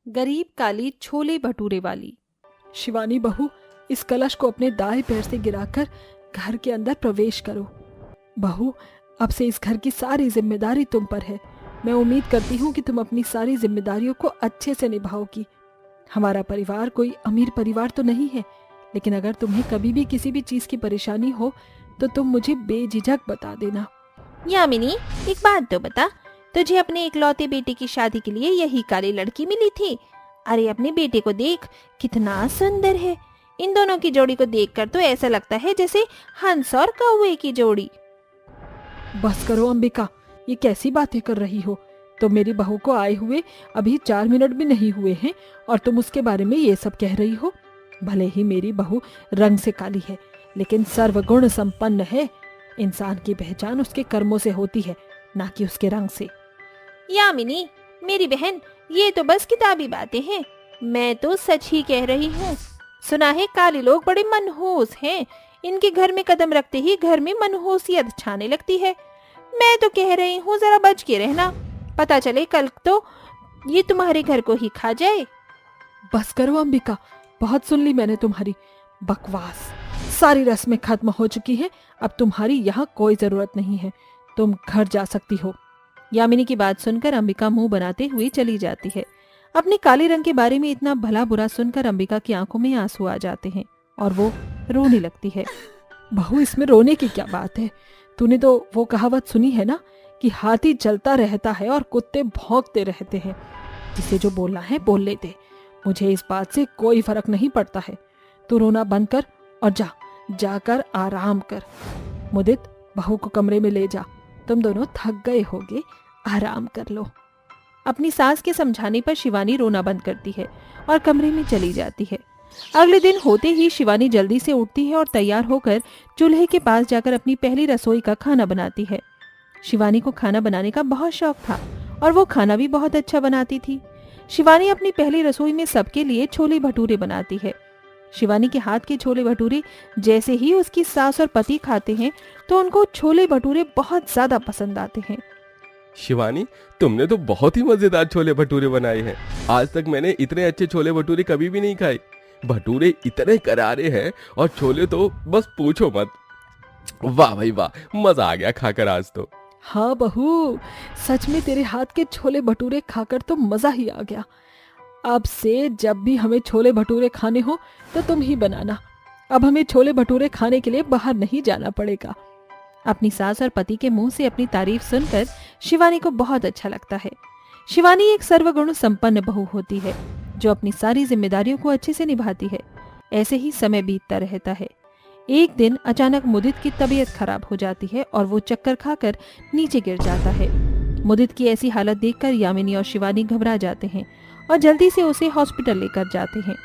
गरीब काली छोले भटूरे वाली। शिवानी बहू, इस कलश को अपने दाएं पैर से गिराकर घर के अंदर प्रवेश करो। बहू, अब से इस घर की सारी जिम्मेदारी तुम पर है। मैं उम्मीद करती हूँ कि तुम अपनी सारी जिम्मेदारियों को अच्छे से निभाओगी। हमारा परिवार कोई अमीर परिवार तो नहीं है, लेकिन अगर तुम्हें कभी भी किसी भी चीज की परेशानी हो तो तुम मुझे बेझिझक बता देना। यामिनी, एक बात तो बता, तुझे अपने इकलौते बेटे की शादी के लिए यही काली लड़की मिली थी? अरे अपने बेटे को देख, कितना सुंदर है। इन दोनों की जोड़ी को देखकर तो ऐसा लगता है जैसे हंस और कौवे की जोड़ी। बस करो अंबिका, ये कैसी बातें कर रही हो? तो मेरी बहू को आए हुए अभी 4 मिनट भी नहीं हुए हैं और तुम उसके बारे में ये सब कह रही हो। भले ही मेरी बहू रंग से काली है, लेकिन सर्वगुण संपन्न है। इंसान की पहचान उसके कर्मों से होती है, ना कि उसके रंग से। यामिनी मेरी बहन, ये तो बस किताबी बातें हैं, मैं तो सच ही कह रही हूँ। सुना है काले लोग बड़े मनहूस हैं, इनके घर में कदम रखते ही घर में मनहूसियत छाने लगती है। मैं तो कह रही हूँ जरा बच के रहना, पता चले कल तो ये तुम्हारे घर को ही खा जाए। बस करो अंबिका, बहुत सुन ली मैंने तुम्हारी बकवास। सारी रस्में खत्म हो चुकी हैं, अब तुम्हारी यहाँ कोई जरूरत नहीं है, तुम घर जा सकती हो। यामिनी की बात सुनकर अंबिका मुंह बनाते हुए चली जाती है। अपने काले रंग के बारे में इतना भला बुरा सुनकर अंबिका की आंखों में आंसू आ जाते हैं और वो रोने लगती है। बहू, इसमें रोने की क्या बात है? तूने तो वो कहावत सुनी है ना कि हाथी चलता रहता है और कुत्ते भौंकते रहते हैं। जिसे जो बोलना है बोल लेते, मुझे इस बात से कोई फर्क नहीं पड़ता है। तू रोना बंद कर और जाकर आराम कर। मुदित, बहू को कमरे में ले जा, तुम दोनों थक गए होगे, आराम कर लो। अपनी सास के समझाने पर शिवानी रोना बंद करती है और कमरे में चली जाती है। अगले दिन होते ही शिवानी जल्दी से उठती है और तैयार होकर चूल्हे के पास जाकर अपनी पहली रसोई का खाना बनाती है। शिवानी को खाना बनाने का बहुत शौक था और वो खाना भी बहुत अच्छा बनाती थी। शिवानी अपनी पहली रसोई में सबके लिए छोले भटूरे बनाती है। शिवानी के हाथ के छोले भटूरे जैसे ही उसकी सास और पति खाते हैं तो उनको छोले भटूरे बहुत ज्यादा पसंद आते हैं। शिवानी, तुमने तो बहुत ही मजेदार छोले भटूरे बनाए हैं। आज तक मैंने इतने अच्छे छोले भटूरे कभी भी नहीं खाए। भटूरे इतने करारे हैं और छोले तो बस पूछो मत। वाह भाई वाह, मजा आ गया खाकर आज तो। हाँ बहू, सच में तेरे हाथ के छोले भटूरे खाकर तो मजा ही आ गया। अब से जब भी हमें छोले भटूरे खाने हो तो तुम ही बनाना। अब हमें छोले भटूरे खाने के लिए बाहर नहीं जाना पड़ेगा। अपनी सास और पति के मुंह से अपनी तारीफ सुनकर शिवानी को बहुत अच्छा लगता है। शिवानी एक सर्वगुण संपन्न बहू होती है जो अपनी सारी जिम्मेदारियों को अच्छे से निभाती है। ऐसे ही समय बीतता रहता है। एक दिन अचानक मुदित की तबीयत खराब हो जाती है और वो चक्कर खाकर नीचे गिर जाता है। मुदित की ऐसी हालत देखकर यामिनी और शिवानी घबरा जाते हैं और जल्दी से उसे हॉस्पिटल लेकर जाते हैं।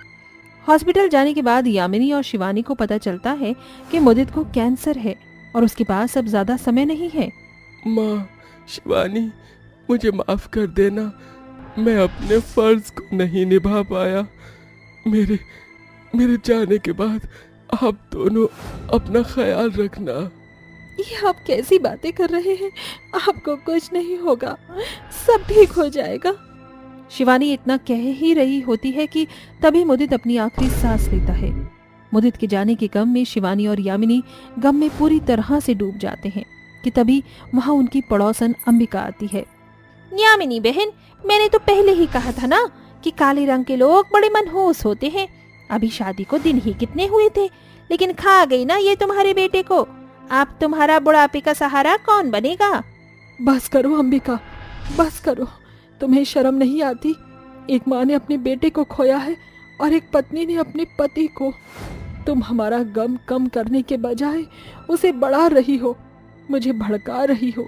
हॉस्पिटल जाने के बाद यामिनी और शिवानी को पता चलता है कि मुदित को कैंसर है और उसके पास अब ज्यादा समय नहीं है। माँ, शिवानी, मुझे माफ कर देना, मैं अपने फर्ज को नहीं निभा पाया। मेरे जाने के बाद आप दोनों अपना ख्याल रखना। ये आप कैसी बातें कर रहे हैं? आपको कुछ नहीं होगा, सब ठीक हो जाएगा। शिवानी इतना कह ही रही होती है कि तभी मुदित अपनी आखिरी सांस लेता है। मुदित के जाने के गम में शिवानी और यामिनी गम में पूरी तरह से डूब जाते हैं कि तभी वहां उनकी पड़ोसन अंबिका आती है। यामिनी बहन, मैंने तो पहले ही कहा था ना कि काले रंग के लोग बड़े मनहूस होते हैं। अभी शादी को दिन ही कितने हुए थे, लेकिन खा गई ना ये तुम्हारे बेटे को। आप तुम्हारा बुढ़ापे का सहारा कौन बनेगा? बस करो अंबिका, बस करो। तुम्हें शर्म नहीं आती? एक माँ ने अपने बेटे को खोया है और एक पत्नी ने अपने पति को। तुम हमारा गम कम करने के बजाय उसे बढ़ा रही हो, मुझे भड़का रही हो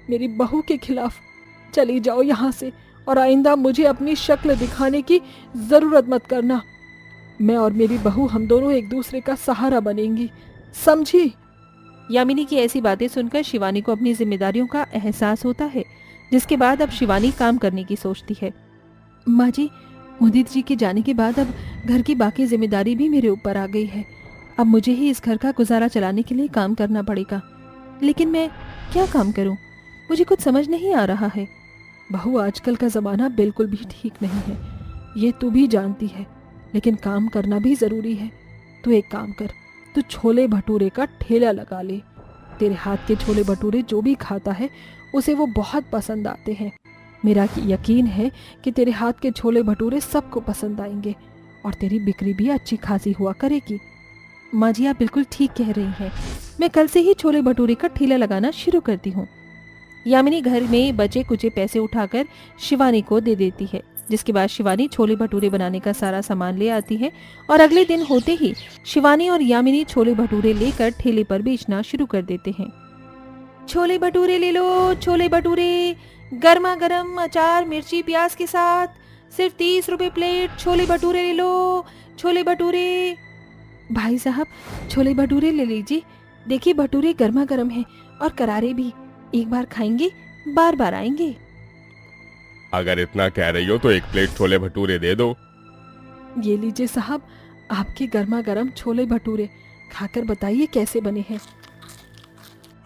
मेरी बहू के खिलाफ। चली जाओ यहाँ से और आइंदा मुझे अपनी शक्ल दिखाने की जरूरत मत करना। मैं और मेरी बहू, हम दोनों एक दूसरे का सहारा बनेंगी, समझी? यामिनी की ऐसी बातें सुनकर शिवानी को अपनी जिम्मेदारियों का एहसास होता है, जिसके बाद अब शिवानी काम करने की सोचती है। माँ जी, मुदित जी के जाने के बाद अब घर की बाकी जिम्मेदारी भी मेरे ऊपर आ गई है। अब मुझे ही इस घर का गुजारा चलाने के लिए काम करना पड़ेगा, लेकिन मैं क्या काम करूं? मुझे कुछ समझ नहीं आ रहा है। बहू, आजकल का जमाना बिल्कुल भी ठीक नहीं है। ये तू भी जानती है, लेकिन काम करना भी जरूरी है। तू एक काम कर, तू छोले भटूरे का ठेला लगा ले। तेरे हाथ के छोले भटूरे जो भी खाता है उसे वो बहुत पसंद आते हैं। मेरा यकीन है कि तेरे हाथ के छोले भटूरे सबको पसंद आएंगे और तेरी बिक्री भी अच्छी खासी हुआ करेगी। माँ जी, आप बिल्कुल ठीक कह रही हैं। मैं कल से ही छोले भटूरे का ठेला लगाना शुरू करती हूँ। यामिनी घर में बचे कुचे पैसे उठाकर शिवानी को दे देती है, जिसके बाद शिवानी छोले भटूरे बनाने का सारा सामान ले आती है और अगले दिन होते ही शिवानी और यामिनी छोले भटूरे लेकर ठेले पर बेचना शुरू कर देते हैं। छोले भटूरे ले लो, छोले भटूरे गर्मा गर्म अचार मिर्ची प्याज के साथ, सिर्फ 30 रुपए प्लेट। छोले भटूरे ले लो, छोले भटूरे। भाई साहब, छोले भटूरे ले लीजिए। देखिए, भटूरे गर्मा गर्म हैं और करारे भी। एक बार खाएंगे, बार बार आएंगे। अगर इतना कह रही हो तो एक प्लेट छोले भटूरे दे दो। ये लीजिए साहब, आपके गर्मा गर्म छोले भटूरे। खाकर बताइए कैसे बने हैं।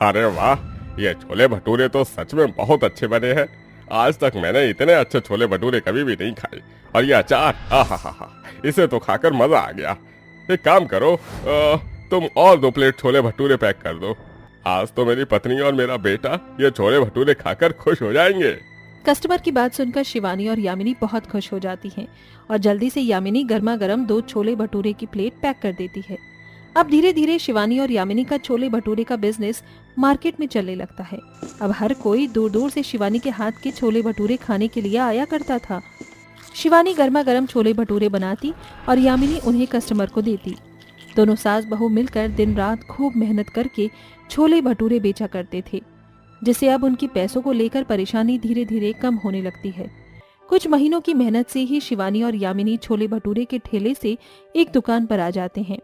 अरे वाह, ये छोले भटूरे तो सच में बहुत अच्छे बने हैं। आज तक मैंने इतने अच्छे छोले भटूरे कभी भी नहीं खाए। और ये अचार, आहा, इसे तो खाकर मजा आ गया। एक काम करो, तुम और 2 प्लेट छोले भटूरे पैक कर दो। आज तो मेरी पत्नी और मेरा बेटा ये छोले भटूरे खाकर खुश हो जाएंगे। कस्टमर की बात सुनकर शिवानी और यामिनी बहुत खुश हो जाती हैं और जल्दी से यामिनी गर्मा गर्म 2 छोले भटूरे की प्लेट पैक कर देती है। अब धीरे धीरे शिवानी और यामिनी का छोले भटूरे का बिजनेस मार्केट में चलने लगता है। अब हर कोई दूर दूर से शिवानी के हाथ के छोले भटूरे खाने के लिए आया करता था। शिवानी गर्मा गर्म छोले भटूरे बनाती और यामिनी उन्हें कस्टमर को देती। दोनों सास बहू मिलकर दिन रात खूब मेहनत करके छोले भटूरे बेचा करते थे, जिससे अब उनकी पैसों को लेकर परेशानी धीरे धीरे कम होने लगती है। कुछ महीनों की मेहनत से ही शिवानी और यामिनी छोले भटूरे के ठेले से एक दुकान पर आ जाते हैं।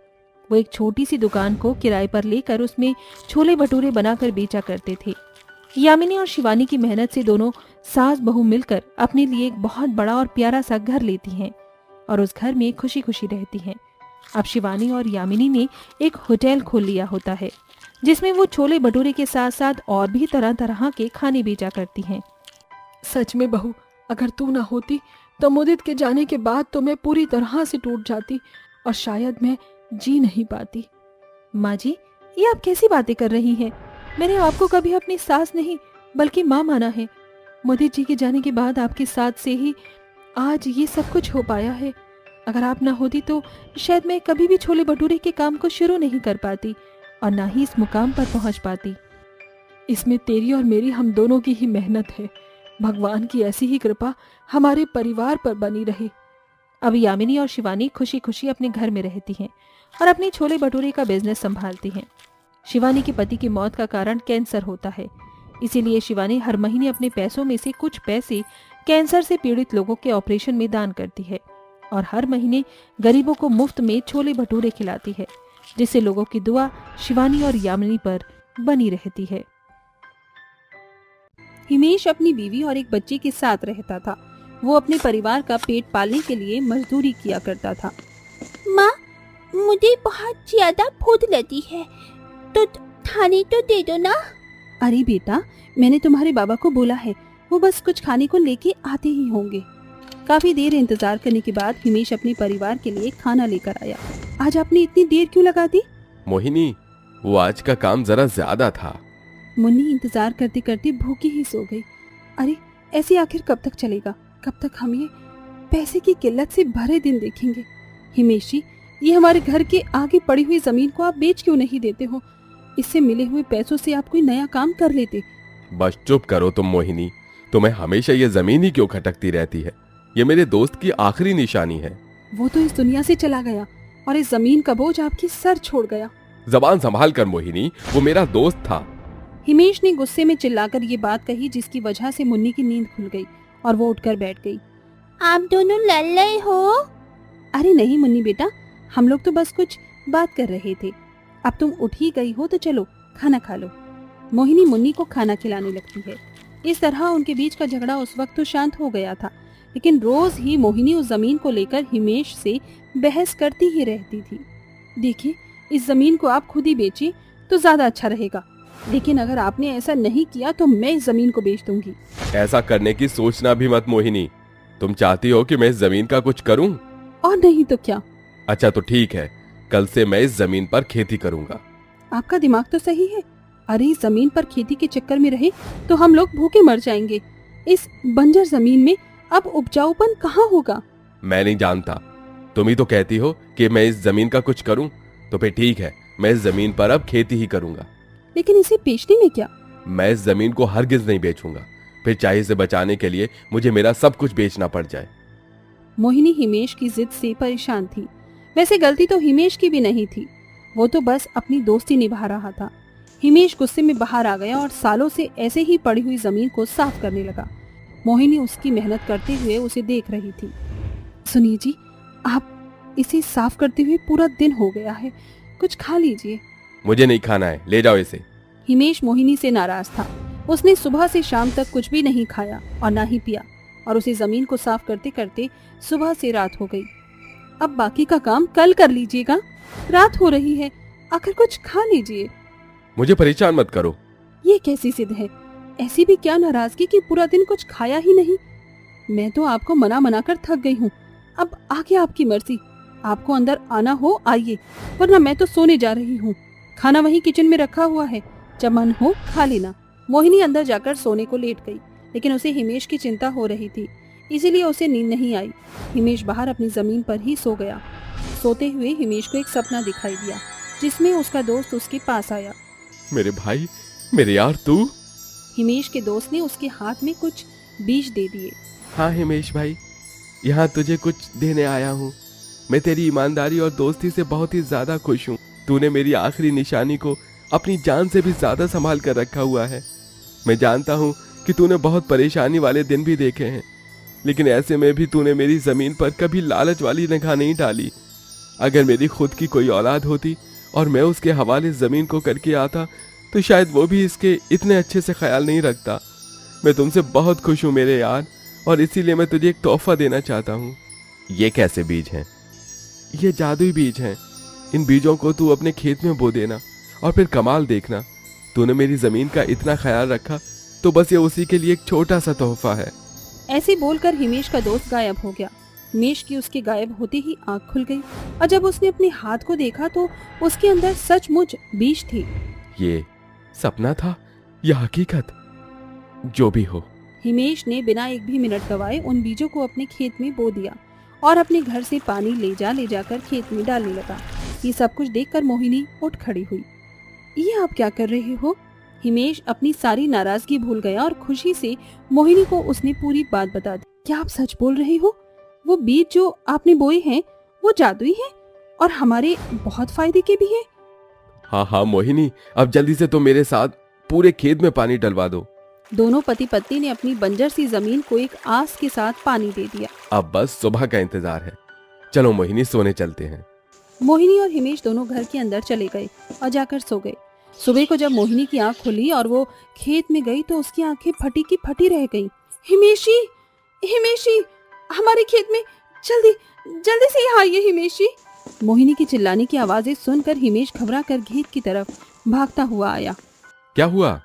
वो एक छोटी सी दुकान को किराए पर लेकर उसमें छोले भटूरे बनाकर बेचा करते थे। यामिनी और शिवानी की मेहनत से दोनों सास बहू मिलकर अपने लिए एक बहुत बड़ा और प्यारा सा घर लेती हैं और उस घर में खुशी खुशी रहती हैं। अब शिवानी और यामिनी ने एक होटल खोल लिया होता है, जिसमें वो छोले भटूरे के साथ साथ और भी तरह तरह के खाने बेचा करती हैं। सच में बहू, अगर तू ना होती तो मुदित के जाने के बाद तो मैं पूरी तरह से टूट जाती और शायद मैं जी नहीं पाती। माँ जी, ये आप कैसी बातें कर रही हैं? मैंने आपको कभी अपनी सास नहीं बल्कि माँ माना है। मुदित जी के जाने के बाद आपके साथ से ही आज ये सब कुछ हो पाया है। अगर आप ना होती तो शायद मैं कभी भी छोले भटूरे के काम को शुरू नहीं कर पाती और ना ही इस मुकाम पर पहुंच पाती। इसमें तेरी और मेरी हम दोनों की ही मेहनत है। भगवान की ऐसी ही कृपा हमारे परिवार पर बनी रहे। अब यामिनी और शिवानी खुशी खुशी अपने घर में रहती हैं और अपने छोले भटूरे का बिजनेस संभालती हैं। शिवानी के पति की मौत का कारण कैंसर होता है, इसीलिए शिवानी हर महीने अपने पैसों में से कुछ पैसे कैंसर से पीड़ित लोगों के ऑपरेशन में दान करती है और हर महीने गरीबों को मुफ्त में छोले भटूरे खिलाती है, जिससे लोगों की दुआ शिवानी और यामिनी पर बनी रहती है। हिमेश अपनी बीवी और एक बच्चे के साथ रहता था। वो अपने परिवार का पेट पालने के लिए मजदूरी किया करता था। माँ, मुझे बहुत ज्यादा भूख लगी है, तो खाने तो दे दो ना। अरे बेटा, मैंने तुम्हारे बाबा को बोला है, वो बस कुछ खाने को लेके आते ही होंगे। काफी देर इंतजार करने के बाद हिमेश अपने परिवार के लिए खाना लेकर आया। आज आपने इतनी देर क्यों लगा दी? मोहिनी, वो आज का काम जरा ज्यादा था। मुन्नी इंतजार करते करते भूखी ही सो गई। अरे ऐसे आखिर कब तक चलेगा? कब तक हम ये पैसे की किल्लत से भरे दिन देखेंगे? हिमेश जी, ये हमारे घर के आगे पड़ी हुई जमीन को आप बेच क्यों नहीं देते हो? इससे मिले हुए पैसों से आप कोई नया काम कर लेते। बस चुप करो तुम मोहिनी, तुम्हें हमेशा ये जमीन ही क्यों खटकती रहती है? ये मेरे दोस्त की आखिरी निशानी है। वो तो इस दुनिया से चला गया और इस जमीन का बोझ आपकी सर छोड़ गया। जबान संभाल कर मोहिनी, वो मेरा दोस्त था। हिमेश ने गुस्से में चिल्लाकर ये बात कही, जिसकी वजह से मुन्नी की नींद खुल गई और वो उठकर बैठ गई। आप दोनों लड़ रहे हो? अरे नहीं मुन्नी बेटा, हम लोग तो बस कुछ बात कर रहे थे। अब तुम उठ ही गई हो तो चलो खाना खा लो। मोहिनी मुन्नी को खाना खिलाने लगती है। इस तरह उनके बीच का झगड़ा उस वक्त तो शांत हो गया था, लेकिन रोज ही मोहिनी उस जमीन को लेकर हिमेश से बहस करती ही रहती थी। देखिए, इस जमीन को आप खुद ही बेचिए तो ज्यादा अच्छा रहेगा, लेकिन अगर आपने ऐसा नहीं किया तो मैं इस जमीन को बेच दूंगी। ऐसा करने की सोचना भी मत मोहिनी। तुम चाहती हो कि मैं इस जमीन का कुछ करूं? और नहीं तो क्या। अच्छा तो ठीक है, कल से मैं इस जमीन पर खेती करूंगा। आपका दिमाग तो सही है। अरे इस जमीन पर खेती के चक्कर में रहे तो हम लोग भूखे मर जाएंगे। इस बंजर जमीन में अब उपजाऊपन कहाँ होगा? मैं नहीं जानता, तुम ही तो कहती हो कि मैं इस जमीन का कुछ करूं, तो फिर ठीक है, मैं इस जमीन पर अब खेती ही करूंगा। लेकिन इसे बेचने में क्या? मैं इस जमीन को हरगिज नहीं बेचूंगा, फिर चाहे इसे बचाने के लिए मुझे मेरा सब कुछ बेचना पड़ जाए। मोहिनी हिमेश की जिद से परेशान थी। वैसे गलती तो हिमेश की भी नहीं थी, वो तो बस अपनी दोस्ती निभा रहा था। हिमेश गुस्से में बाहर आ गया और सालों से ऐसे ही पड़ी हुई जमीन को साफ करने लगा। मोहिनी उसकी मेहनत करते हुए उसे देख रही थी। सुनिए जी, आप इसे साफ करते हुए पूरा दिन हो गया है, कुछ खा लीजिए। मुझे नहीं खाना है, ले जाओ इसे। हिमेश मोहिनी से नाराज था। उसने सुबह से शाम तक कुछ भी नहीं खाया और ना ही पिया, और उसे जमीन को साफ करते करते सुबह से रात हो गई। अब बाकी का काम कल कर लीजिएगा, रात हो रही है, आखिर कुछ खा लीजिए। मुझे परेशान मत करो। ये कैसी जिद है? ऐसी भी क्या नाराजगी कि पूरा दिन कुछ खाया ही नहीं? मैं तो आपको मना कर थक गई हूँ। अब आगे आपकी मर्जी, आपको अंदर आना हो आइए, वरना मैं तो सोने जा रही हूँ। खाना वहीं किचन में रखा हुआ है, जब मन हो खा लेना। मोहिनी अंदर जाकर सोने को लेट गई, लेकिन उसे हिमेश की चिंता हो रही थी, इसीलिए उसे नींद नहीं आई। हिमेश बाहर अपनी जमीन पर ही सो गया। सोते हुए हिमेश को एक सपना दिखाई दिया, जिसमें उसका दोस्त उसके पास आया। मेरे भाई, मेरे यार, तू? हिमेश के दोस्त ने उसके हाथ में कुछ बीज दे दिए। हाँ हिमेश भाई, यहाँ तुझे कुछ देने आया हूँ। मैं तेरी ईमानदारी और दोस्ती से बहुत ही ज्यादा खुश हूँ। तूने मेरी आखिरी निशानी को अपनी जान से भी ज्यादा संभाल कर रखा हुआ है। मैं जानता हूँ कि तूने बहुत परेशानी वाले दिन भी देखे हैं, लेकिन ऐसे में भी तूने मेरी जमीन पर कभी लालच वाली निगाह नहीं डाली। अगर मेरी खुद की कोई औलाद होती और मैं उसके हवाले जमीन को करके आता, तो शायद वो भी इसके इतने अच्छे से ख्याल नहीं रखता। मैं तुमसे बहुत खुश हूँ मेरे यार, और इसीलिए मैं तुझे एक तोहफा देना चाहता हूँ। ये कैसे बीज हैं? ये जादुई बीज हैं। इन बीजों को तू अपने खेत में बो देना और फिर कमाल देखना। तूने मेरी जमीन का इतना ख्याल रखा, तो बस ये उसी के लिए एक छोटा सा तोहफा है। ऐसे बोलकर हिमेश का दोस्त गायब हो गया। हिमेश की उसके गायब होते ही आंख खुल गई, और जब उसने अपने हाथ को देखा तो उसके अंदर सचमुच बीज थी। ये सपना था या हकीकत? जो भी हो। हिमेश ने बिना एक भी मिनट गवाए उन बीजों को अपने खेत में बो दिया और अपने घर से पानी ले जाकर खेत में डालने लगा। ये सब कुछ देखकर मोहिनी उठ खड़ी हुई। ये आप क्या कर रहे हो? हिमेश अपनी सारी नाराजगी भूल गया और खुशी से मोहिनी को उसने पूरी बात बता दी। क्या आप सच बोल रहे हो? वो बीज जो आपने बोए हैं वो जादुई हैं और हमारे बहुत फायदे के भी हैं। हाँ हाँ मोहिनी, अब जल्दी से तो मेरे साथ पूरे खेत में पानी डलवा दो। दोनों पति पत्नी ने अपनी बंजर सी जमीन को एक आस के साथ पानी दे दिया। अब बस सुबह का इंतजार है। चलो मोहिनी, सोने चलते हैं। मोहिनी और हिमेश दोनों घर के अंदर चले गए और जाकर सो गए। सुबह को जब मोहिनी की आंख खुली और वो खेत में गई तो उसकी आंखें फटी की फटी रह गईं। हिमेशी, हिमेशी, हमारे खेत में जल्दी जल्दी से यहाँ आइए हिमेशी। मोहिनी की चिल्लाने की आवाजें सुनकर हिमेश घबरा कर खेत की तरफ भागता हुआ आया। क्या हुआ?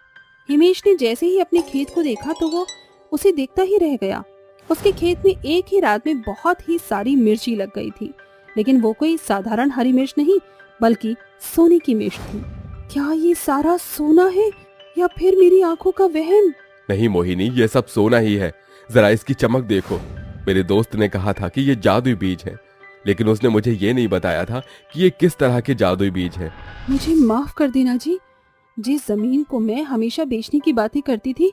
हिमेश ने जैसे ही अपने खेत को देखा तो वो उसे देखता ही रह गया। उसके खेत में एक ही रात में बहुत ही सारी मिर्ची लग गई थी, लेकिन वो कोई साधारण हरी मिर्च नहीं बल्कि सोने की मिर्च थी। क्या ये सारा सोना है या फिर मेरी आंखों का वहम? नहीं मोहिनी, ये सब सोना ही है। जरा इसकी चमक देखो। मेरे दोस्त ने कहा था कि ये जादुई बीज है, लेकिन उसने मुझे ये नहीं बताया था कि ये किस तरह के जादुई बीज है। मुझे माफ कर देना जी। जिस जमीन को मैं हमेशा बेचने की बातें करती थी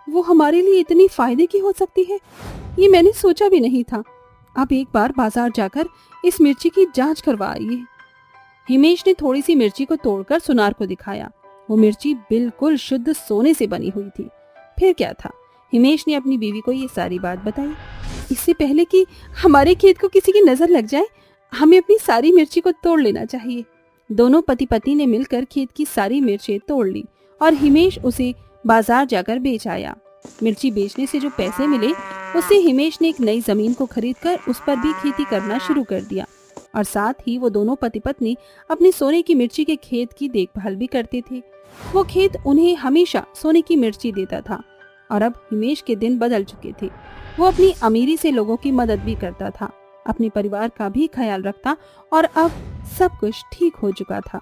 वो हमारे लिए इतनी फायदे की हो सकती है, ये मैंने सोचा भी नहीं था। अब एक बार बाजार जाकर इस मिर्ची की जांच करवा आइए। हिमेश ने थोड़ी सी मिर्ची को तोड़कर सुनार को दिखाया। वो मिर्ची बिल्कुल शुद्ध सोने से बनी हुई थी। फिर क्या था, हिमेश ने अपनी बीवी को ये सारी बात बताई। इससे पहले कि हमारे खेत को किसी की नजर लग जाए, हमें अपनी सारी मिर्ची को तोड़ लेना चाहिए। दोनों पति पत्नी ने मिलकर खेत की सारी मिर्चें तोड़ ली और हिमेश उसे बाजार जाकर बेच आया। मिर्ची बेचने से जो पैसे मिले उससे हिमेश ने एक नई जमीन को खरीदकर उस पर भी खेती करना शुरू कर दिया, और साथ ही वो दोनों पति पत्नी अपने सोने की मिर्ची के खेत की देखभाल भी करते थे। वो खेत उन्हें हमेशा सोने की मिर्ची देता था। और अब हिमेश के दिन बदल चुके थे। वो अपनी अमीरी से लोगों की मदद भी करता था, अपने परिवार का भी ख्याल रखता और अब सब कुछ ठीक हो चुका था।